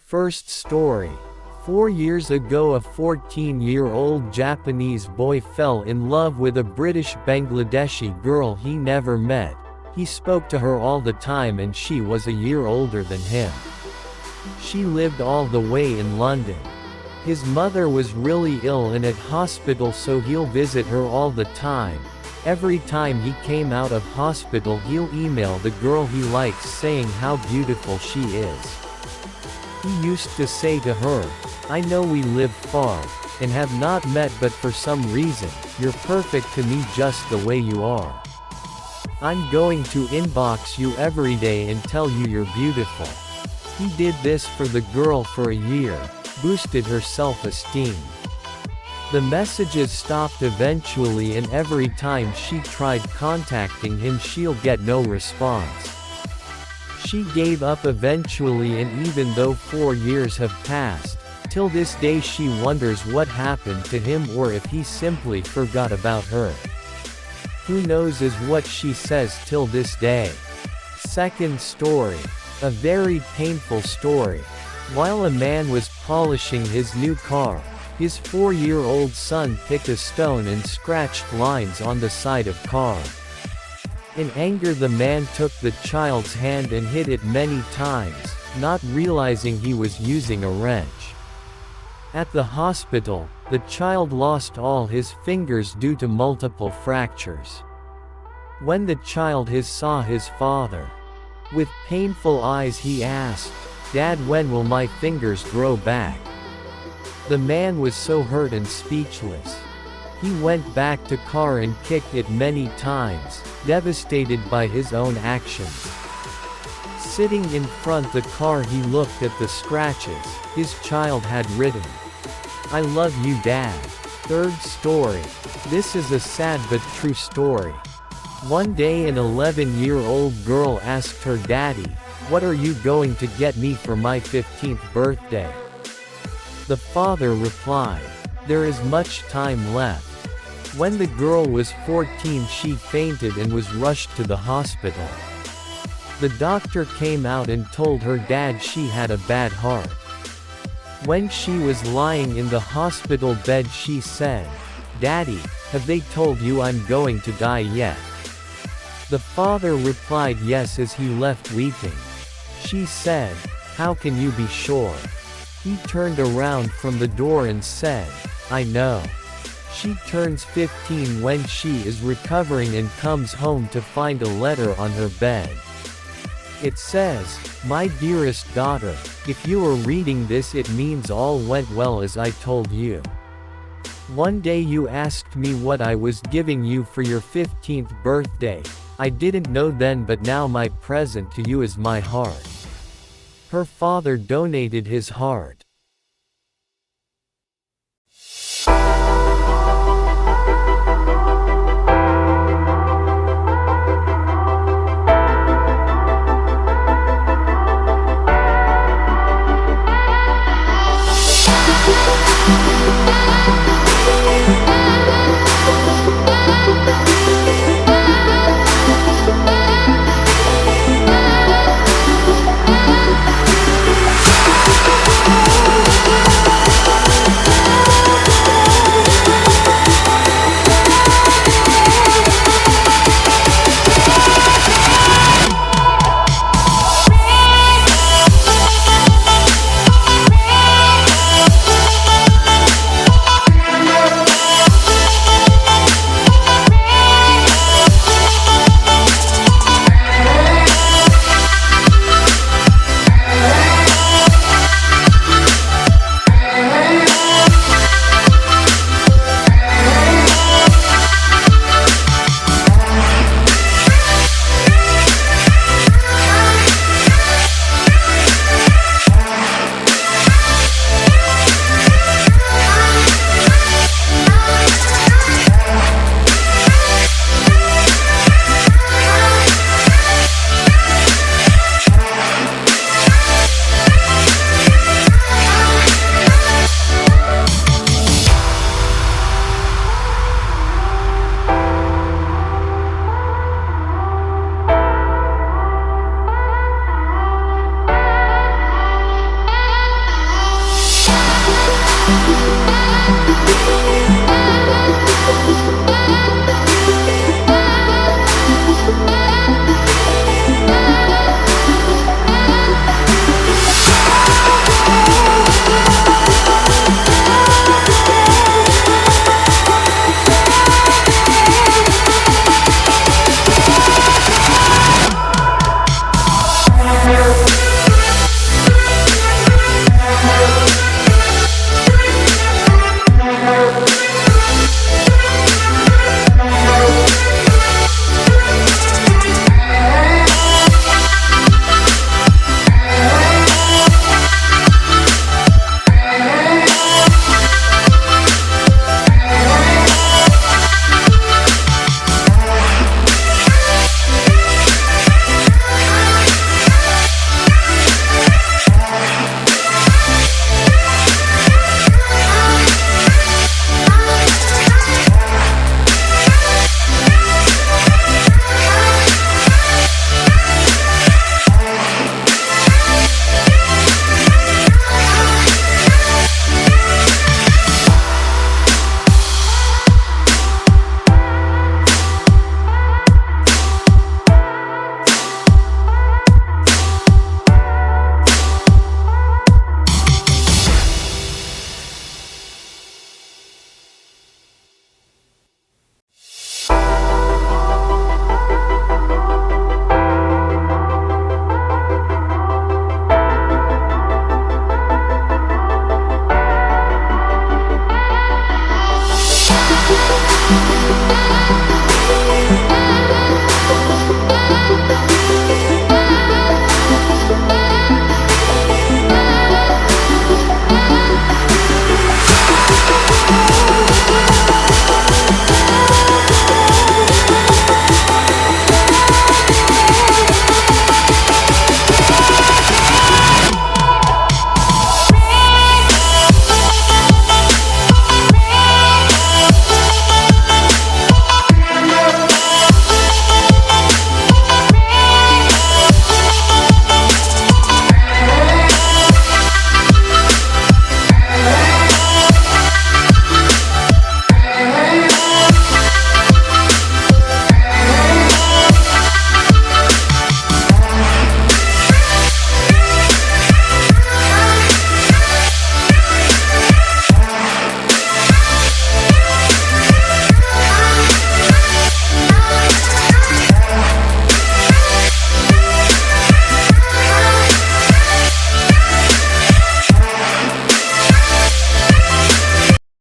First story. 4 years ago, a 14-year-old Japanese boy fell in love with a British Bangladeshi girl he never met. He spoke to her all the time and she was a year older than him. She lived all the way in London. His mother was really ill and at hospital, so he'll visit her all the time. Every time he came out of hospital, he'll email the girl he likes saying how beautiful she is. He used to say to her, "I know we live far, and have not met, but for some reason, you're perfect to me just the way you are. I'm going to inbox you every day and tell you you're beautiful." He did this for the girl for a year, boosted her self-esteem. The messages stopped eventually, and every time she tried contacting him she'll get no response. She gave up eventually, and even though 4 years have passed, till this day she wonders what happened to him or if he simply forgot about her. Who knows is what she says till this day. Second story. A very painful story. While a man was polishing his new car, his 4-year-old son picked a stone and scratched lines on the side of car. In anger, the man took the child's hand and hit it many times, not realizing he was using a wrench. At the hospital, the child lost all his fingers due to multiple fractures. When the child saw his father, with painful eyes he asked, "Dad, when will my fingers grow back?" The man was so hurt and speechless. He went back to car and kicked it many times, devastated by his own actions. Sitting in front the car, he looked at the scratches his child had written. "I love you, Dad." Third story. This is a sad but true story. One day an 11-year-old girl asked her daddy, "What are you going to get me for my 15th birthday?" The father replied, "There is much time left." When the girl was 14, she fainted and was rushed to the hospital. The doctor came out and told her dad she had a bad heart. When she was lying in the hospital bed, she said, "Daddy, have they told you I'm going to die yet?" The father replied yes as he left weeping. She said, "How can you be sure?" He turned around from the door and said, "I know." She turns 15 when she is recovering and comes home to find a letter on her bed. It says, "My dearest daughter, if you are reading this, it means all went well as I told you. One day you asked me what I was giving you for your 15th birthday. I didn't know then, but now my present to you is my heart." Her father donated his heart.